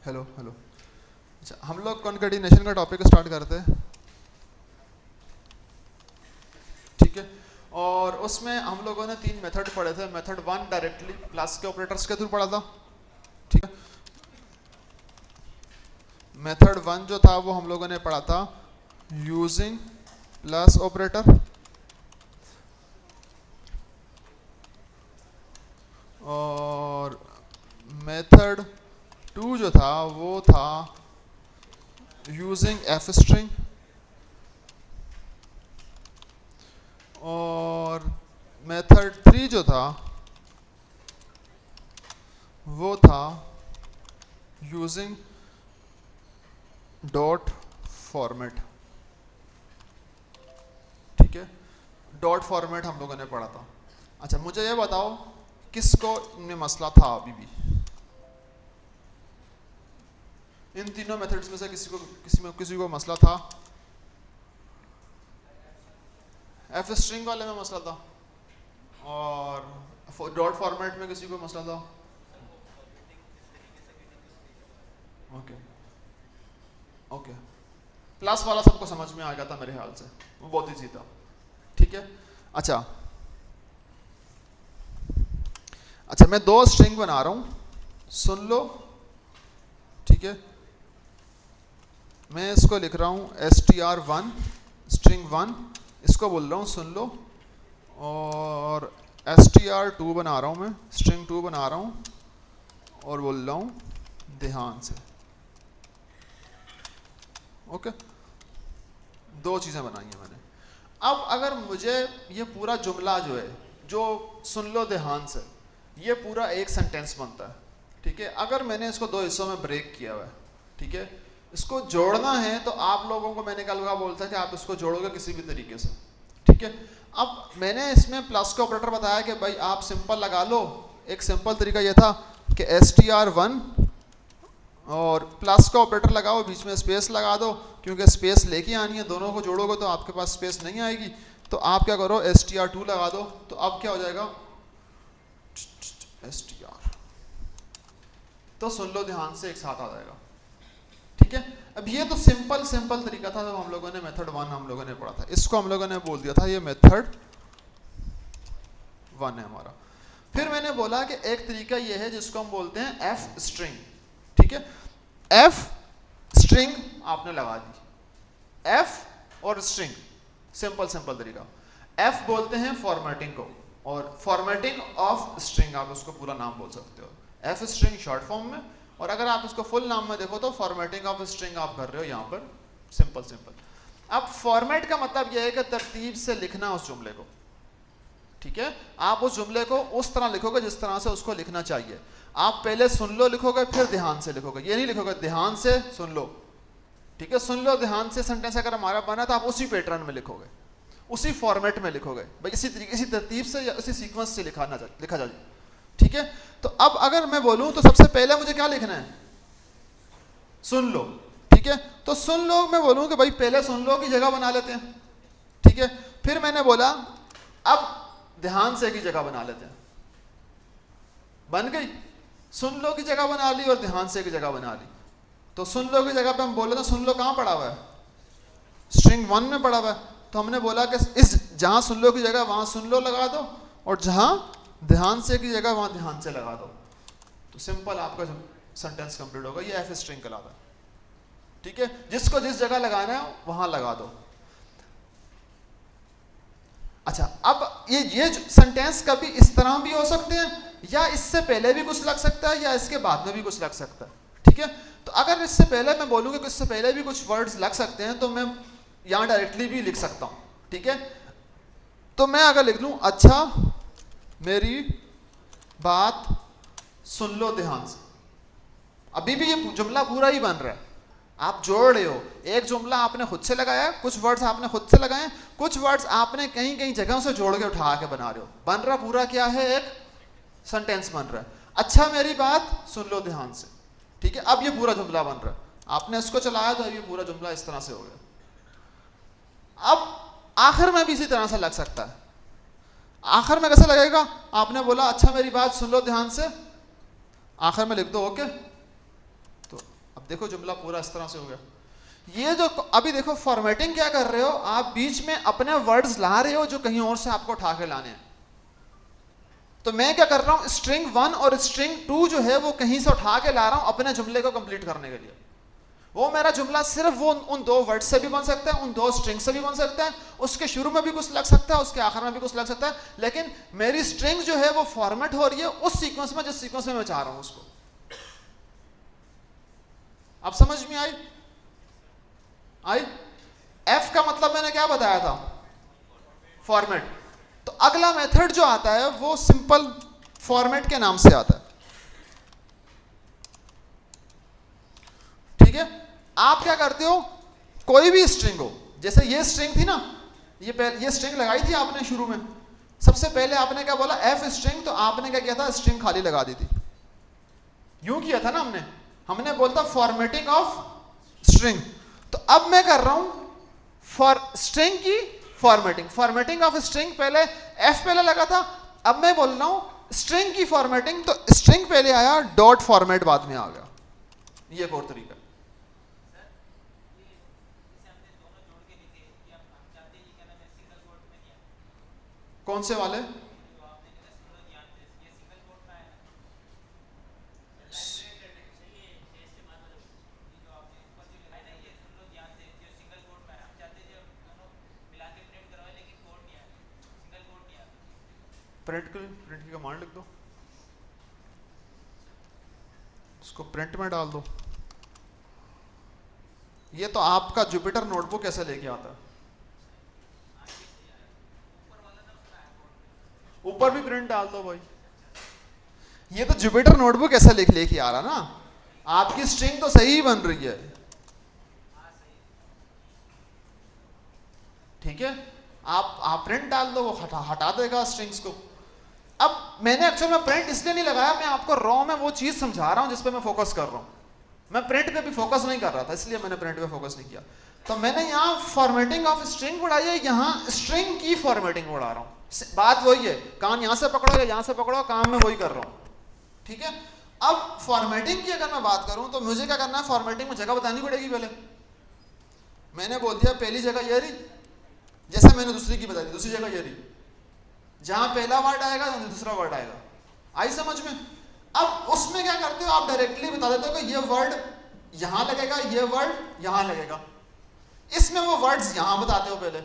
Hello hello. अच्छा, हम लोग कॉन्केटिनेशन का टॉपिक स्टार्ट करते हैं, ठीक है। और उसमें हम लोगों ने 3 मेथड पढ़े थे। मेथड 1 डायरेक्टली प्लस के ऑपरेटर्स के थ्रू पढ़ा था, ठीक है। मेथड 1 जो था वो हम लोगों ने पढ़ा था यूजिंग प्लस ऑपरेटर, और मेथड 2 जो था वो था यूजिंग एफ स्ट्रिंग, और मेथड 3 जो था वो था यूजिंग डॉट फॉर्मेट, ठीक है। डॉट फॉर्मेट हम लोगों ने पढ़ा था। अच्छा, मुझे ये बताओ किसको इनमें मसला था अभी भी? इन तीनों मेथड्स में से किसी को मसला था? एफ स्ट्रिंग वाले में मसला था, और डॉट फॉर्मेट में किसी को मसला था? ओके ओके, प्लस वाला सबको समझ में आ गया था मेरे ख्याल से, वो बहुत ईजी था, ठीक है। अच्छा अच्छा, मैं 2 स्ट्रिंग बना रहा हूँ, सुन लो, ठीक है। मैं इसको लिख रहा हूँ str1 स्ट्रिंग 1, इसको बोल रहा हूँ सुन लो, और str2 बना रहा हूँ, मैं स्ट्रिंग 2 बना रहा हूँ और बोल रहा हूँ ध्यान से। ओके, 2 चीज़ें बनाई हैं मैंने। अब अगर मुझे ये पूरा जुमला जो है, जो सुन लो ध्यान से, ये पूरा एक सेंटेंस बनता है, ठीक है। अगर मैंने इसको 2 हिस्सों में ब्रेक किया हुआ है, ठीक है, इसको जोड़ना है तो आप लोगों को मैंने कल का बोलता है कि आप इसको जोड़ोगे किसी भी तरीके से, ठीक है। अब मैंने इसमें प्लस का ऑपरेटर बताया कि भाई आप सिंपल लगा लो। एक सिंपल तरीका यह था कि str1 और प्लस का ऑपरेटर लगाओ, बीच में स्पेस लगा दो, क्योंकि स्पेस लेके आनी है, दोनों को जोड़ोगे तो आपके पास स्पेस नहीं आएगी। तो आप क्या करो, str2 लगा दो, तो अब क्या हो जाएगा str, तो सुन लो ध्यान से एक साथ आ जाएगा, ठीक है। अब ये तो सिंपल तरीका था, जब हम लोगों ने मेथड 1 हम लोगों ने पढ़ा था, इसको हम लोगों ने बोल दिया था ये मेथड 1 है हमारा। फिर मैंने बोला कि एक तरीका ये है जिसको हम बोलते हैं एफ स्ट्रिंग, ठीक है। एफ स्ट्रिंग आपने लगा दी, एफ और स्ट्रिंग, सिंपल तरीका। एफ बोलते हैं फॉर्मेटिंग को, और फॉर्मेटिंग ऑफ स्ट्रिंग आप उसको पूरा नाम बोल सकते हो, एफ स्ट्रिंग शॉर्ट फॉर्म में। और अगर आप इसको फुल नाम में देखो तो फॉर्मेटिंग ऑफ स्ट्रिंग आप कर रहे हो यहाँ पर, सिंपल। अब फॉर्मेट का मतलब यह है कि तरतीब से लिखना उस जुमले को, ठीक है। आप उस जुमले को उस तरह लिखोगे जिस तरह से उसको लिखना चाहिए। आप पहले सुन लो लिखोगे, फिर ध्यान से लिखोगे, ये नहीं लिखोगे ध्यान से सुन लो, ठीक है। सुन लो ध्यान से सेंटेंस अगर हमारा बना तो आप उसी पैटर्न में लिखोगे, उसी फॉर्मेट में लिखोगे, भाई इसी तरीके, इसी तरतीब से या इसी सीक्वेंस से लिखा जाए, ठीक है। तो अब अगर मैं बोलूं तो सबसे पहले मुझे क्या लिखना है, सुन लो, ठीक है। तो सुन लो मैं बोलूं कि भाई पहले सुन लो की जगह बना लेते हैं, ठीक है। फिर मैंने बोला अब ध्यान से की जगह बना लेते हैं, बन गई। सुन लो की जगह बना ली और ध्यान से की जगह बना ली। तो सुन लो की जगह पे हम बोले तो सुन लो कहाँ पड़ा हुआ है, स्ट्रिंग 1 में पड़ा हुआ है। तो हमने बोला कि इस जहां सुन लो की जगह वहां सुन लो लगा दो, और जहां ध्यान से की जगह वहां ध्यान से लगा दो। तो सिंपल आपका सेंटेंस कंप्लीट होगा, ये एफ स्ट्रिंग कहलाता है, ठीक है। जिसको जिस जगह लगाना है वहां लगा दो। अच्छा, अब ये सेंटेंस कभी इस तरह भी हो सकते हैं, या इससे पहले भी कुछ लग सकता है, या इसके बाद में भी कुछ लग सकता है, ठीक है। तो अगर इससे पहले मैं बोलूँगा कि इससे पहले भी कुछ वर्ड्स लग सकते हैं, तो मैं यहाँ डायरेक्टली भी लिख सकता हूँ, ठीक है। तो मैं अगर लिख लूँ अच्छा मेरी बात सुन लो ध्यान से, अभी भी ये जुमला पूरा ही बन रहा है, आप जोड़ रहे हो। एक जुमला आपने खुद से लगाया, कुछ वर्ड्स आपने खुद से लगाए, कुछ वर्ड्स आपने कहीं कहीं जगहों से जोड़ के उठा के बना रहे हो, बन रहा पूरा क्या है, एक सेंटेंस बन रहा है। अच्छा मेरी बात सुन लो ध्यान से, ठीक है। अब ये पूरा जुमला बन रहा है, आपने इसको चलाया तो अब ये पूरा जुमला इस तरह से हो गया। अब आखिर में भी इसी तरह से लग सकता है। आखिर में कैसे लगेगा, आपने बोला अच्छा मेरी बात सुन लो ध्यान से, आखिर में लिख दो ओके, तो देखो जुमला पूरा इस तरह से हो गया। ये जो अभी देखो फॉर्मेटिंग क्या कर रहे हो, आप बीच में अपने वर्ड्स ला रहे हो जो कहीं और से आपको उठा के लाने हैं। तो मैं क्या कर रहा हूं, स्ट्रिंग 1 और स्ट्रिंग 2 जो है वो कहीं से उठा के ला रहा हूं अपने जुमले को कंप्लीट करने के लिए। वो मेरा जुमला सिर्फ वो उन दो वर्ड से भी बन सकता है, उन दो स्ट्रिंग से भी बन सकता है, उसके शुरू में भी कुछ लग सकता है, उसके आखिर में भी कुछ लग सकता है, लेकिन मेरी स्ट्रिंग जो है वो फॉर्मेट हो रही है उस सीक्वेंस में जिस सीक्वेंस में मैं चाह रहा हूं उसको। अब समझ में आई? एफ का मतलब मैंने क्या बताया था, फॉर्मेट। तो अगला मेथड जो आता है वो सिंपल फॉर्मेट के नाम से आता है। ठीक है, आप क्या करते हो, कोई भी स्ट्रिंग हो, जैसे ये स्ट्रिंग थी ना, ये स्ट्रिंग लगाई थी आपने शुरू में, सबसे पहले आपने क्या बोला, एफ स्ट्रिंग, तो आपने क्या किया था, स्ट्रिंग खाली लगा दी थी, यूं किया था ना हमने बोलता फॉर्मेटिंग ऑफ स्ट्रिंग। तो अब मैं कर रहा हूं फॉर स्ट्रिंग की फॉर्मेटिंग ऑफ स्ट्रिंग, पहले एफ पहले लगा था, अब मैं बोल रहा हूं स्ट्रिंग की फॉर्मेटिंग, तो स्ट्रिंग पहले आया, डॉट फॉर्मेट बाद में आ गया। ये एक और तरीका। कौन से वाले? प्रिंट की कमांड लिख दो, उसको प्रिंट में डाल दो। ये तो आपका जुपिटर नोटबुक कैसे लेके आता है, ऊपर भी प्रिंट डाल दो भाई। ये तो जुपिटर नोटबुक ऐसा लेके आ रहा ना, आपकी स्ट्रिंग तो सही बन रही है। ठीक है, आप प्रिंट डाल दो, वो हटा देगा स्ट्रिंग्स को। अब मैंने एक्चुअल में प्रिंट इसलिए नहीं लगाया, मैं आपको रॉ में वो चीज समझा रहा हूं जिस पे मैं फोकस कर रहा हूं। मैं प्रिंट पे भी फोकस नहीं कर रहा था, इसलिए मैंने प्रिंट पे फोकस नहीं किया। तो मैंने यहाँ फॉर्मेटिंग ऑफ स्ट्रिंग बढ़ाई है, यहाँ स्ट्रिंग की फॉर्मेटिंग बढ़ा रहा हूँ। बात वही है, कान यहाँ से पकड़ो या यहाँ से पकड़ो, काम में वही कर रहा हूँ। ठीक है, अब फॉर्मेटिंग की अगर मैं बात करूँ तो मुझे क्या करना है, फॉर्मेटिंग में जगह बतानी पड़ेगी। पहले मैंने बोल दिया पहली जगह ये रही, जैसे मैंने दूसरी की बता दी, दूसरी जगह ये रही, जहां पहला वर्ड आएगा दूसरा वर्ड आएगा। आई समझ में? अब उसमें क्या करते हो, आप डायरेक्टली बता देते हो कि ये वर्ड यहां लगेगा, ये वर्ड यहां लगेगा। इसमें वो वर्ड्स यहां बताते हो। पहले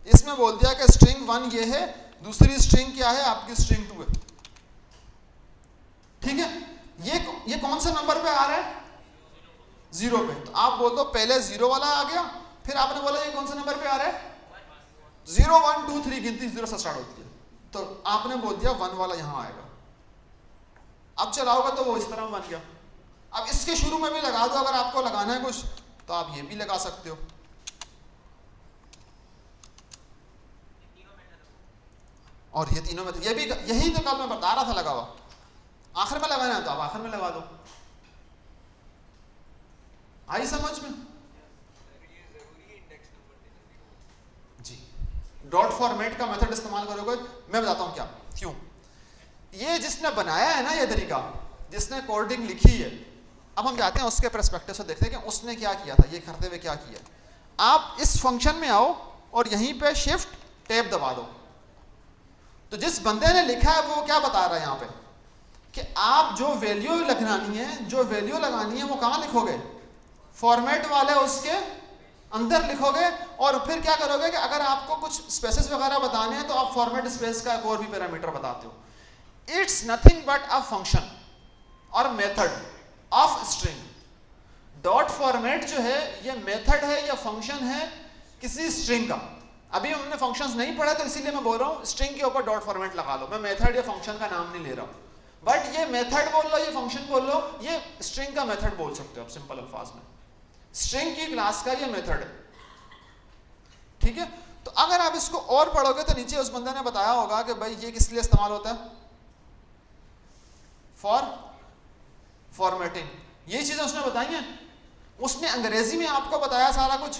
इसमें बोल दिया कि स्ट्रिंग 1 ये है, दूसरी स्ट्रिंग क्या है, आपकी स्ट्रिंग 2 है। ठीक है, ये कौन से नंबर पे आ रहा है, 0 पे। तो आप बोल दो पहले 0 वाला आ गया, फिर आपने बोला ये कौन से नंबर पे आ रहा है, 0 1 2 3 गिनती 0 से स्टार्ट होती है, तो आपने बोल दिया 1 वाला यहां आएगा। अब चलाओगे तो वो इस तरह बन गया। अब इसके शुरू में भी लगा दो, अगर आपको लगाना है कुछ तो आप ये भी लगा सकते हो। और ये तीनों में ये भी, यही तो कल मैं बता रहा था लगा हुआ, आखिर में लगाना है तो आप आखिर में लगा दो। आई समझ में? जी, डॉट फॉर्मेट का मेथड इस्तेमाल करोगे, मैं बताता हूं क्या क्यों। ये जिसने बनाया है ना, ये तरीका जिसने कोडिंग लिखी है, अब हम जाते हैं उसके पर्सपेक्टिव से, देखते हैं कि उसने क्या किया था, ये करते हुए क्या किया। आप इस फंक्शन में आओ और यहीं पे शिफ्ट टैब दबा दो। तो जिस बंदे ने लिखा है वो क्या बता रहा है यहाँ पे कि आप जो वैल्यू लगानी है वो कहाँ लिखोगे, फॉर्मेट वाले उसके अंदर लिखोगे। और फिर क्या करोगे कि अगर आपको कुछ स्पेसेस वगैरह बताने हैं तो आप फॉर्मेट स्पेस का एक और भी पैरामीटर बताते हो। It's nothing but a function और method of string. Dot format जो है ये मेथड है या फंक्शन है किसी स्ट्रिंग का। अभी हमने फंक्शंस नहीं पढ़ा तो इसीलिए मैं बोल रहा हूँ स्ट्रिंग के ऊपर डॉट फॉर्मेट लगा लो। मैं मेथड या फंक्शन का नाम नहीं ले रहा हूँ, बट ये मेथड बोल लो, ये फंक्शन बोल लो, ये स्ट्रिंग का मेथड बोल सकते हो आप सिंपल अल्फाज में। स्ट्रिंग की क्लास का ये मेथड है। ठीक है, तो अगर आप इसको और पढ़ोगे तो नीचे उस बंदे ने बताया होगा कि भाई ये किस लिए इस्तेमाल होता है, फॉर फॉर्मेटिंग। ये चीजें उसने बताई हैं, उसने अंग्रेजी में आपको बताया सारा कुछ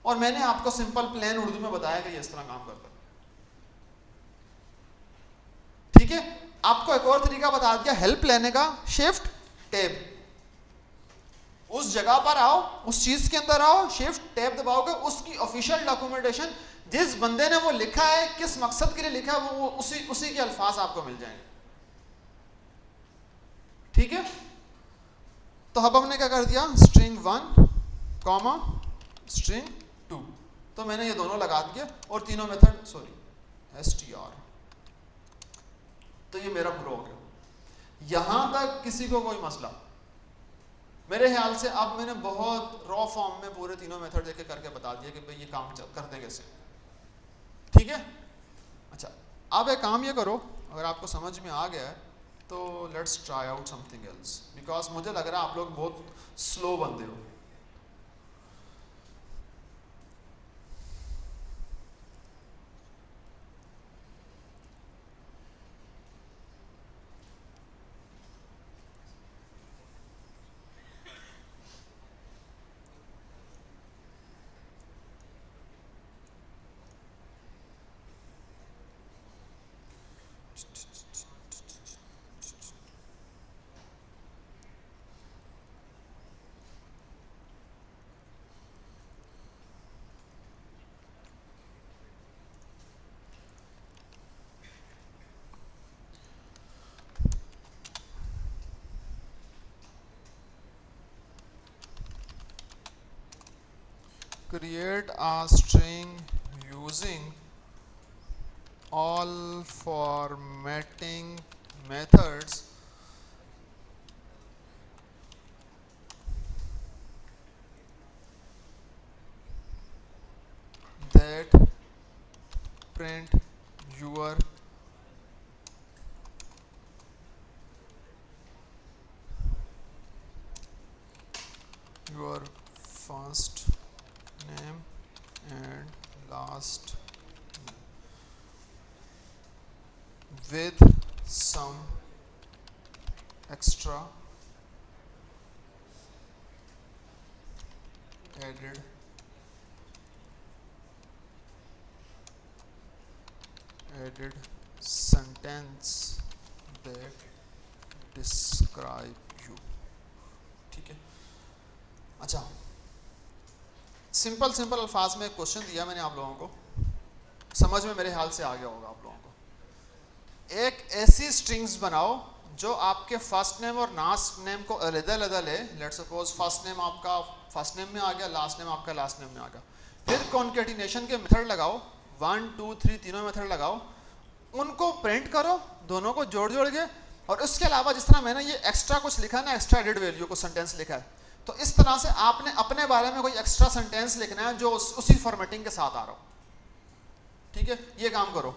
और मैंने आपको सिंपल प्लेन उर्दू में बताया कि ये इस तरह काम करता है। ठीक है, आपको एक और तरीका बता दिया हेल्प लेने का, शिफ्ट टैब। उस जगह पर आओ, उस चीज के अंदर आओ, शिफ्ट टैब दबाओगे, उसकी ऑफिशियल डॉक्यूमेंटेशन जिस बंदे ने वो लिखा है, किस मकसद के लिए लिखा है, वो उसी के अल्फाज आपको मिल जाएंगे। ठीक है, तो अब हमने क्या कर दिया, स्ट्रिंग 1 कॉमा स्ट्रिंग 2, तो मैंने ये दोनों लगा दिए और तीनों मेथड str, तो ये मेरा पूरा हो गया। यहां तक किसी को कोई मसला? मेरे ख्याल से अब मैंने बहुत रॉ फॉर्म में पूरे तीनों मेथड एक एक करके बता दिया कि भाई ये काम करते कैसे। ठीक है, अच्छा अब एक काम ये करो, अगर आपको समझ में आ गया है तो let's try out something else, because मुझे लग रहा है आप लोग बहुत स्लो बंदे हो। Create a string using all formatting methods that print your first name and last name with some extra added sentence that describe you। ठीक है, अच्छा सिंपल अल्फाज में एक क्वेश्चन दिया मैंने आप लोगों को, समझ में मेरे हाल से आ गया होगा आप लोगों को। एक ऐसी स्ट्रिंग्स बनाओ जो आपके फर्स्ट नेम और लास्ट नेम को अलग-अलग ले। लेट्स सपोज फर्स्ट नेम आपका फर्स्ट नेम में आ गया, लास्ट नेम आपका लास्ट नेम में आ गया। फिर कॉन्केटिनेशन के मेथड लगाओ, 1 2 3 तीनों मेथड लगाओ, उनको प्रिंट करो, दोनों को जोड़ के, और उसके अलावा जिस तरह मैंने ये एक्स्ट्रा कुछ लिखा है ना, एक्स्ट्रा एडेड वैल्यू को सेंटेंस लिखा है, तो इस तरह से आपने अपने बारे में कोई एक्स्ट्रा सेंटेंस लिखना है जो उसी फॉर्मेटिंग के साथ आ रहा हो। ठीक है, ये काम करो।